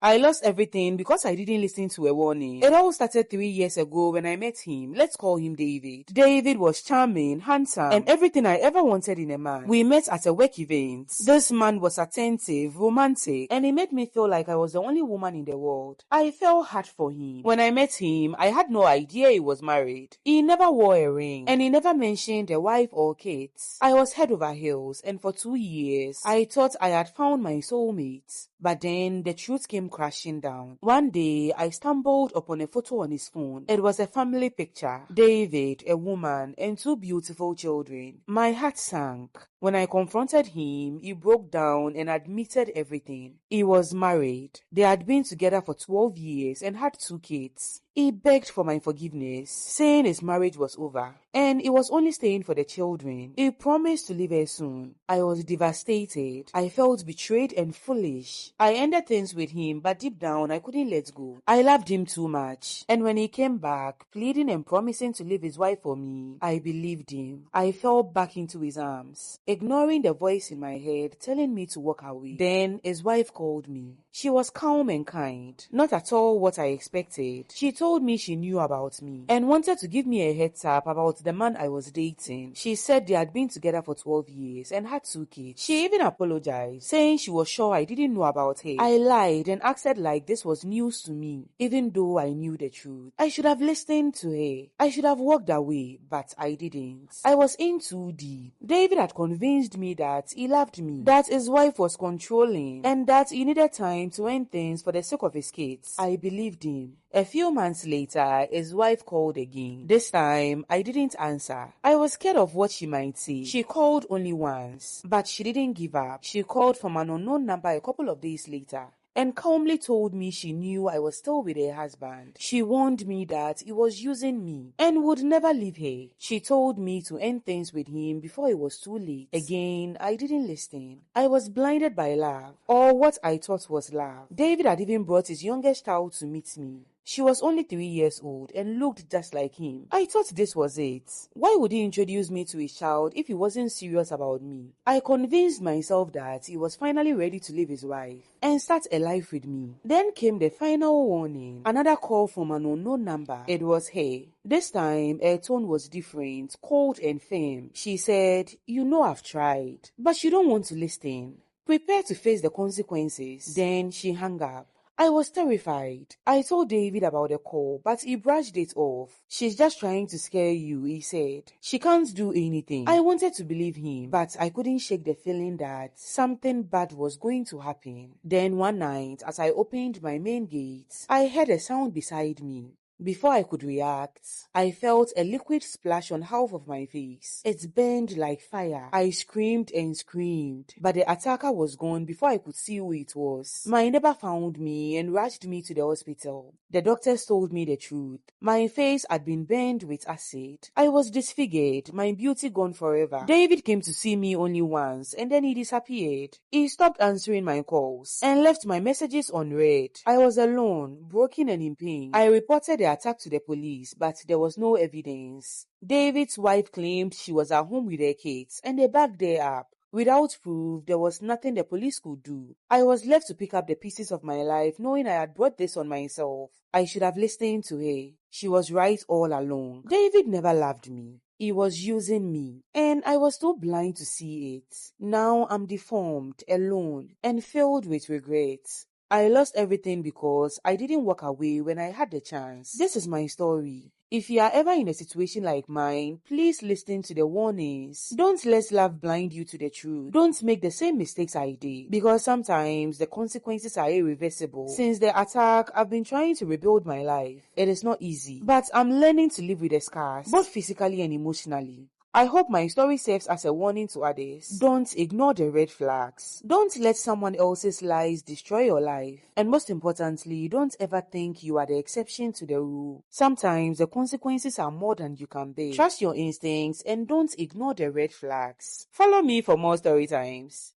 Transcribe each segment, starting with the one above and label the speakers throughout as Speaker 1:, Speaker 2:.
Speaker 1: I lost everything because I didn't listen to a warning. It all started 3 years ago when I met him. Let's call him David. David was charming, handsome, and everything I ever wanted in a man. We met at a work event. This man was attentive, romantic, and he made me feel like I was the only woman in the world. I fell hard for him. When I met him, I had no idea he was married. He never wore a ring, and he never mentioned a wife or kids. I was head over heels, and for 2 years, I thought I had found my soulmate. But then the truth came crashing down. One day, I stumbled upon a photo on his phone. It was a family picture. David, a woman, and 2 beautiful children. My heart sank. When I confronted him, he broke down and admitted everything. He was married. They had been together for 12 years and had 2 kids. He begged for my forgiveness, saying his marriage was over, and he was only staying for the children. He promised to leave her soon. I was devastated. I felt betrayed and foolish. I ended things with him, but deep down, I couldn't let go. I loved him too much, and when he came back, pleading and promising to leave his wife for me, I believed him. I fell back into his arms, ignoring the voice in my head telling me to walk away. Then his wife called me. She was calm and kind, not at all what I expected. She told me she knew about me and wanted to give me a heads up about the man I was dating. She said they had been together for 12 years and had 2 kids. She even apologized, saying she was sure I didn't know about her. I lied and acted like this was news to me, even though I knew the truth. I should have listened to her. I should have walked away, but I didn't. I was in too deep. David had convinced me that he loved me, that his wife was controlling, and that he needed time to end things for the sake of his kids. I believed him. A few months later, his wife called again. This time, I didn't answer. I was scared of what she might say. She called only once, but she didn't give up. She called from an unknown number a couple of days later and calmly told me she knew I was still with her husband. She warned me that he was using me and would never leave her. She told me to end things with him before it was too late. Again, I didn't listen. I was blinded by love, or what I thought was love. David had even brought his youngest child to meet me. She was only 3 years old and looked just like him. I thought this was it. Why would he introduce me to his child if he wasn't serious about me? I convinced myself that he was finally ready to leave his wife and start a life with me. Then came the final warning. Another call from an unknown number. It was her. This time, her tone was different, cold and firm. She said, "You know I've tried, but you don't want to listen. Prepare to face the consequences." Then she hung up. I was terrified. I told David about the call, but he brushed it off. "She's just trying to scare you," he said. "She can't do anything." I wanted to believe him, but I couldn't shake the feeling that something bad was going to happen. Then one night, as I opened my main gate, I heard a sound beside me. Before I could react, I felt a liquid splash on half of my face. It burned like fire. I screamed and screamed, but the attacker was gone before I could see who it was. My neighbor found me and rushed me to the hospital. The doctors told me the truth. My face had been burned with acid. I was disfigured, my beauty gone forever. David came to see me only once, and then he disappeared. He stopped answering my calls and left my messages unread. I was alone, broken and in pain. I reported the attack to the police, but there was no evidence. David's wife claimed she was at home with her kids, and they backed her up. Without proof, there was nothing the police could do. I was left to pick up the pieces of my life, knowing I had brought this on myself. I should have listened to her. She was right all along. David never loved me. He was using me, and I was too blind to see it. Now I'm deformed, alone, and filled with regrets. I lost everything because I didn't walk away when I had the chance. This is my story. If you are ever in a situation like mine, please listen to the warnings. Don't let love blind you to the truth. Don't make the same mistakes I did, because sometimes the consequences are irreversible. Since the attack, I've been trying to rebuild my life. It is not easy, but I'm learning to live with the scars, both physically and emotionally. I hope my story serves as a warning to others. Don't ignore the red flags. Don't let someone else's lies destroy your life. And most importantly, don't ever think you are the exception to the rule. Sometimes the consequences are more than you can bear. Trust your instincts and don't ignore the red flags. Follow me for more story times.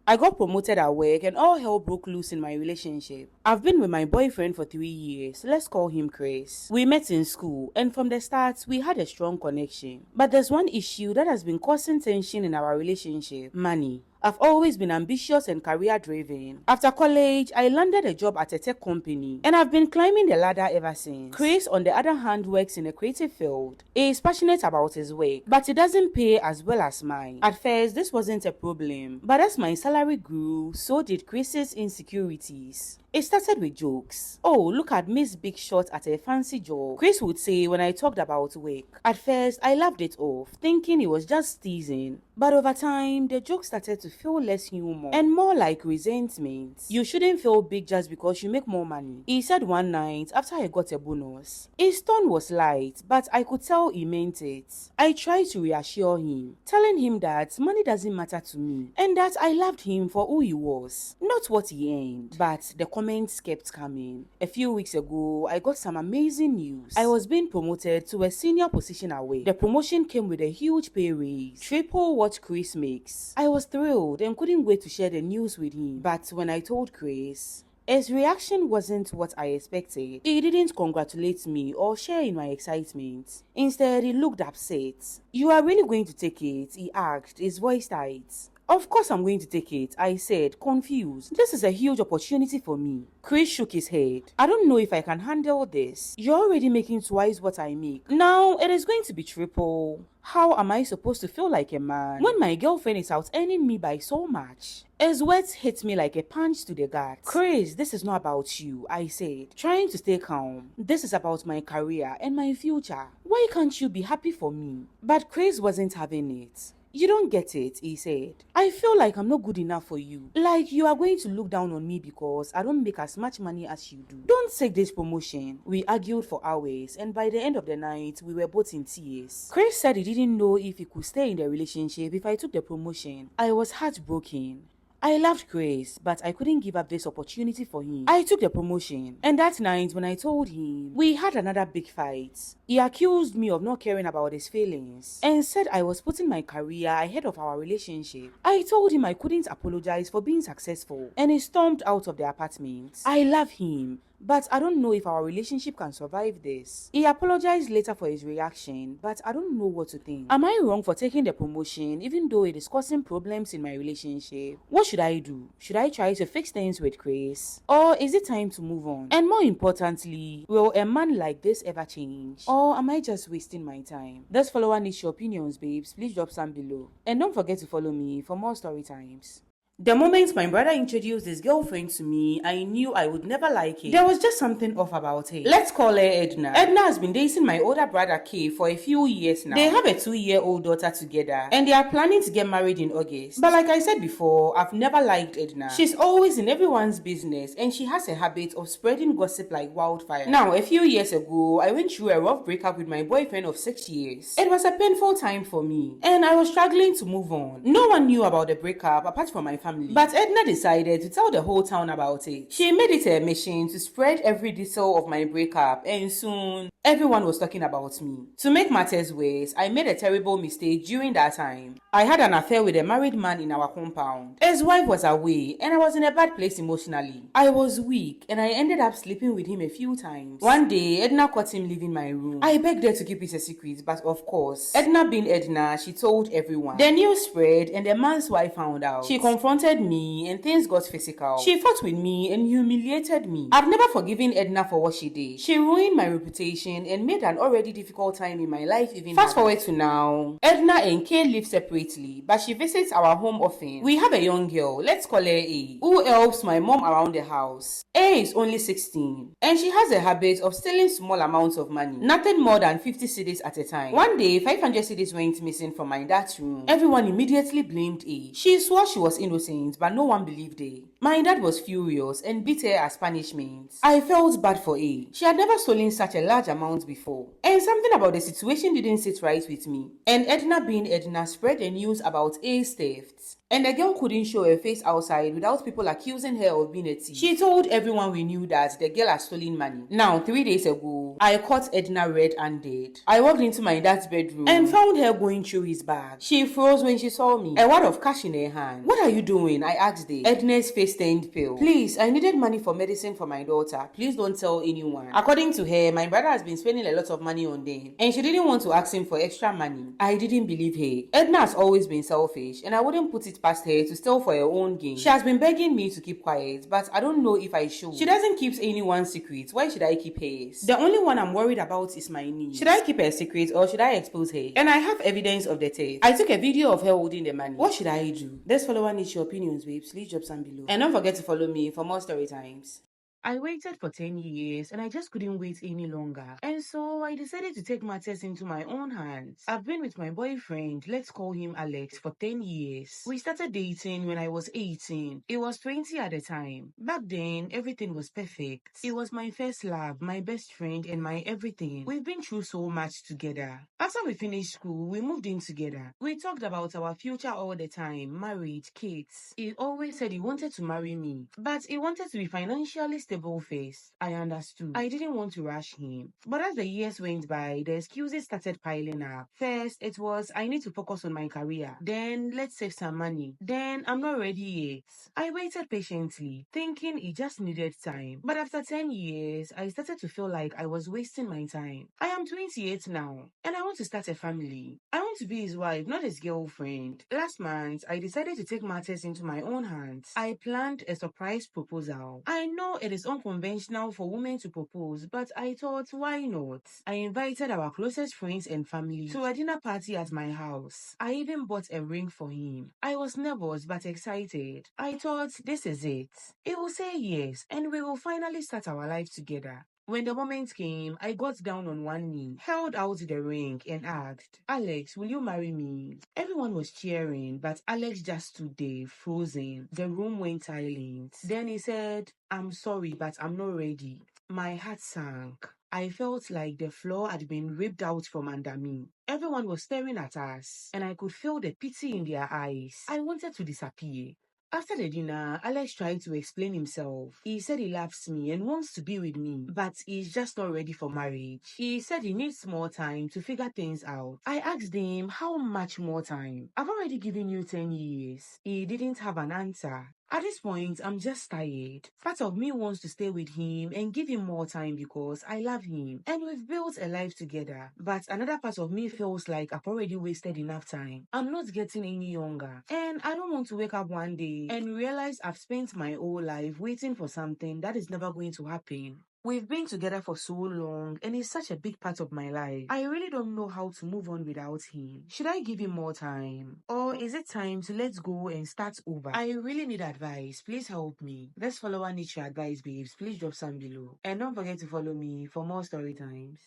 Speaker 1: I got promoted at work and all hell broke loose in my relationship. I've been with my boyfriend for 3 years. Let's call him Chris. We met in school and from the start, we had a strong connection. But there's one issue that has been causing tension in our relationship: money. I've always been ambitious and career-driven. After college, I landed a job at a tech company, and I've been climbing the ladder ever since. Chris, on the other hand, works in a creative field. He is passionate about his work, but it doesn't pay as well as mine. At first, this wasn't a problem, but as my salary grew, so did Chris's insecurities. It started with jokes. "Oh, look at Miss Big Shot at a fancy job," Chris would say when I talked about work. At first, I laughed it off, thinking it was just teasing. But over time, the joke started to feel less humor and more like resentment. "You shouldn't feel big just because you make more money," he said one night after I got a bonus. His tone was light, but I could tell he meant it. I tried to reassure him, telling him that money doesn't matter to me and that I loved him for who he was, not what he earned. But the comments kept coming. A few weeks ago, I got some amazing news. I was being promoted to a senior position at work. The promotion came with a huge pay raise, triple what Chris makes. I was thrilled and couldn't wait to share the news with him. But when I told Chris, his reaction wasn't what I expected. He didn't congratulate me or share in my excitement. Instead, he looked upset. "You are really going to take it?" he asked, his voice tight. "Of course I'm going to take it," I said, confused. "This is a huge opportunity for me." Chris shook his head. "I don't know if I can handle this. You're already making twice what I make. Now it is going to be triple. How am I supposed to feel like a man when my girlfriend is out earning me by so much?" His words hit me like a punch to the gut. "Chris, this is not about you," I said, trying to stay calm. "This is about my career and my future. Why can't you be happy for me?" But Chris wasn't having it. "You don't get it," he said. "I feel like I'm not good enough for you. Like you are going to look down on me because I don't make as much money as you do. Don't take this promotion." We argued for hours, and by the end of the night, we were both in tears. Chris said he didn't know if he could stay in the relationship if I took the promotion. I was heartbroken. I loved Chris, but I couldn't give up this opportunity for him. I took the promotion, and that night when I told him, we had another big fight. He accused me of not caring about his feelings and said I was putting my career ahead of our relationship. I told him I couldn't apologize for being successful, and he stormed out of the apartment. I love him, but I don't know if our relationship can survive this. He apologized later for his reaction, but I don't know what to think. Am I wrong for taking the promotion even though it is causing problems in my relationship? What should I do? Should I try to fix things with Chris? Or is it time to move on? And more importantly, will a man like this ever change? Or am I just wasting my time? This follower needs your opinions, babes. Please drop some below. And don't forget to follow me for more story times. The moment my brother introduced his girlfriend to me, I knew I would never like it. There was just something off about her. Let's call her Edna. Edna has been dating my older brother Kay for a few years now. They have a 2-year-old daughter together, and they are planning to get married in August. But like I said before, I've never liked Edna. She's always in everyone's business, and she has a habit of spreading gossip like wildfire. Now, a few years ago, I went through a rough breakup with my boyfriend of 6 years. It was a painful time for me, and I was struggling to move on. No one knew about the breakup apart from my family. But Edna decided to tell the whole town about it. She made it a mission to spread every detail of my breakup, and soon everyone was talking about me. To make matters worse, I made a terrible mistake during that time. I had an affair with a married man in our compound. His wife was away, and I was in a bad place emotionally. I was weak, and I ended up sleeping with him a few times. One day, Edna caught him leaving my room. I begged her to keep it a secret, but of course, Edna being Edna, she told everyone. The news spread, and the man's wife found out. She confronted me, and things got physical. She fought with me and humiliated me. I've never forgiven Edna for what she did. She ruined my reputation and made an already difficult time in my life even harder. Fast forward to now. Edna and Kay live separately, but she visits our home often. We have a young girl, let's call her A, who helps my mom around the house. A is only 16, and she has a habit of stealing small amounts of money, nothing more than 50 cedis at a time. One day, 500 cedis went missing from my dad's room. Everyone immediately blamed A. She swore she was innocent, but no one believed her. My dad was furious and beat her as punishment. I felt bad for A. She had never stolen such a large amount before, and something about the situation didn't sit right with me. And Edna being Edna spread the news about A's theft, and the girl couldn't show her face outside without people accusing her of being a thief. She told everyone we knew that the girl had stolen money. Now, 3 days ago, I caught Edna red-handed. I walked into my dad's bedroom and found her going through his bag. She froze when she saw me, a wad of cash in her hand. "What are you doing?" I asked her. Edna's face turned pale. "Please, I needed money for medicine for my daughter. Please don't tell anyone." According to her, my brother has been spending a lot of money on them, and she didn't want to ask him for extra money. I didn't believe her. Edna has always been selfish, and I wouldn't put it it past her to steal for her own gain. She has been begging me to keep quiet, but I don't know if I should. She doesn't keep anyone's secret. Why should I keep hers? The only one I'm worried about is my niece. Should I keep her secret or should I expose her? And I have evidence of the theft. I took a video of her holding the money. What should I do? This follower needs your opinions, babes. Please drop some below. And don't forget to follow me for more story times. I waited for 10 years and I just couldn't wait any longer. And so I decided to take matters into my own hands. I've been with my boyfriend, let's call him Alex, for 10 years. We started dating when I was 18. It was 20 at the time. Back then, everything was perfect. It was my first love, my best friend, and my everything. We've been through so much together. After we finished school, we moved in together. We talked about our future all the time, married, kids. He always said he wanted to marry me, but he wanted to be financially stable first. I understood. I didn't want to rush him. But as the years went by, the excuses started piling up. First, it was, I need to focus on my career. Then, let's save some money. Then, I'm not ready yet. I waited patiently, thinking it just needed time. But after 10 years, I started to feel like I was wasting my time. I am 28 now, and I want to start a family. I want to be his wife, not his girlfriend. Last month, I decided to take matters into my own hands. I planned a surprise proposal. I know it is unconventional for women to propose, but I thought, why not? I invited our closest friends and family to a dinner party at my house. I even bought a ring for him. I was nervous but excited. I thought, this is it. He will say yes, and we will finally start our life together. When the moment came, I got down on one knee, held out the ring, and asked, Alex, will you marry me? Everyone was cheering, but Alex just stood there, frozen. The room went silent. Then he said, I'm sorry, but I'm not ready. My heart sank. I felt like the floor had been ripped out from under me. Everyone was staring at us, and I could feel the pity in their eyes. I wanted to disappear. After the dinner, Alex tried to explain himself. He said he loves me and wants to be with me, but he's just not ready for marriage. He said he needs more time to figure things out. I asked him, how much more time? I've already given you 10 years. He didn't have an answer. At this point, I'm just tired. Part of me wants to stay with him and give him more time because I love him and we've built a life together. But another part of me feels like I've already wasted enough time. I'm not getting any younger. And I don't want to wake up one day and realize I've spent my whole life waiting for something that is never going to happen. We've been together for so long and he's such a big part of my life. I really don't know how to move on without him. Should I give him more time? Or is it time to let go and start over? I really need advice. Please help me. This follower needs your advice, babes. Please drop some below. And don't forget to follow me for more story times.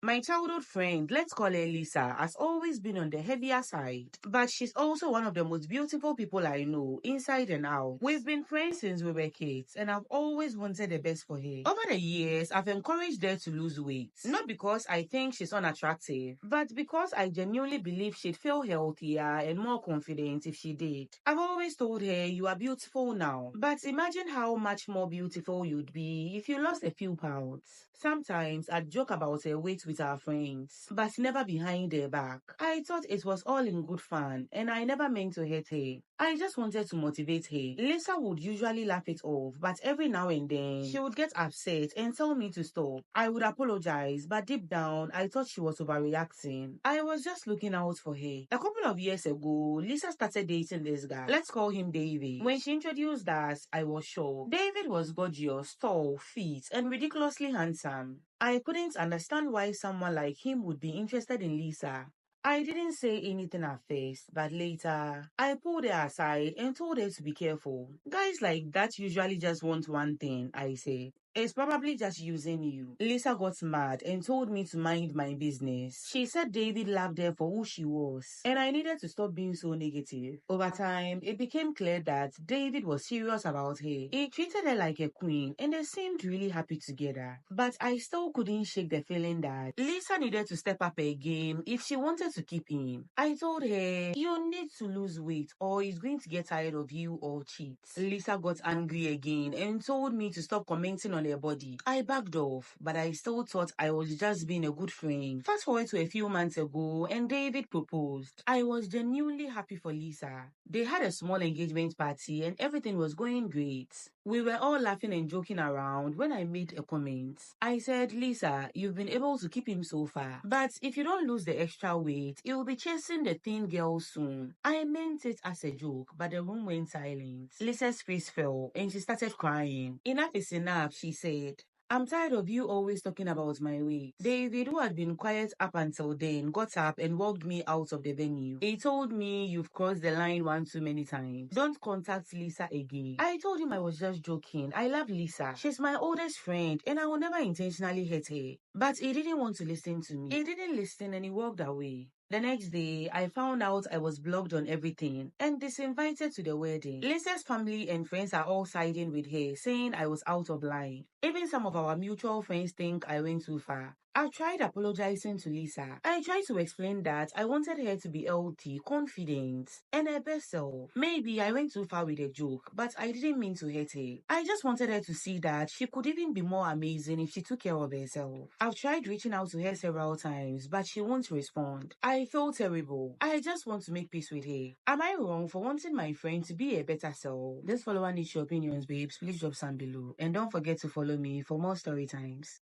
Speaker 1: My childhood friend, let's call her Lisa, has always been on the heavier side, but she's also one of the most beautiful people I know, inside and out. We've been friends since we were kids, and I've always wanted the best for her. Over the years, I've encouraged her to lose weight, not because I think she's unattractive, but because I genuinely believe she'd feel healthier and more confident if she did. I've always told her, you are beautiful now, but imagine how much more beautiful you'd be if you lost a few pounds. Sometimes I'd joke about her weight with our friends, but never behind their back. I thought it was all in good fun, and I never meant to hurt her. I just wanted to motivate her. Lisa would usually laugh it off, but every now and then, she would get upset and tell me to stop. I would apologize, but deep down, I thought she was overreacting. I was just looking out for her. A couple of years ago, Lisa started dating this guy. Let's call him David. When she introduced us, I was shocked. David was gorgeous, tall, fit, and ridiculously handsome. I couldn't understand why someone like him would be interested in Lisa. I didn't say anything at first, but later, I pulled her aside and told her to be careful. Guys like that usually just want one thing, I said. It's probably just using you. Lisa got mad and told me to mind my business. She said David loved her for who she was, and I needed to stop being so negative. Over time, it became clear that David was serious about her. He treated her like a queen, and they seemed really happy together. But I still couldn't shake the feeling that Lisa needed to step up her game if she wanted to keep him. I told her, you need to lose weight or he's going to get tired of you or cheat. Lisa got angry again and told me to stop commenting on on her body. I backed off, but I still thought I was just being a good friend. Fast forward to a few months ago, and David proposed. I was genuinely happy for Lisa. They had a small engagement party, and everything was going great. We were all laughing and joking around when I made a comment. I said, Lisa, you've been able to keep him so far, but if you don't lose the extra weight, you'll be chasing the thin girl soon. I meant it as a joke, but the room went silent. Lisa's face fell, and she started crying. Enough is enough, she said. I'm tired of you always talking about my weight. David, who had been quiet up until then, got up and walked me out of the venue. He told me, you've crossed the line one too many times. Don't contact Lisa again. I told him I was just joking. I love Lisa. She's my oldest friend and I will never intentionally hurt her. But he didn't want to listen to me. He didn't listen and he walked away. The next day, I found out I was blocked on everything and disinvited to the wedding. Lisa's family and friends are all siding with her, saying I was out of line. Even some of our mutual friends think I went too far. I tried apologizing to Lisa. I tried to explain that I wanted her to be healthy, confident, and her best self. Maybe I went too far with a joke, but I didn't mean to hurt her. I just wanted her to see that she could even be more amazing if she took care of herself. I've tried reaching out to her several times, but she won't respond. I feel terrible. I just want to make peace with her. Am I wrong for wanting my friend to be a better self? This follower needs your opinions, babes. Please drop some below. And don't forget to follow me for more story times.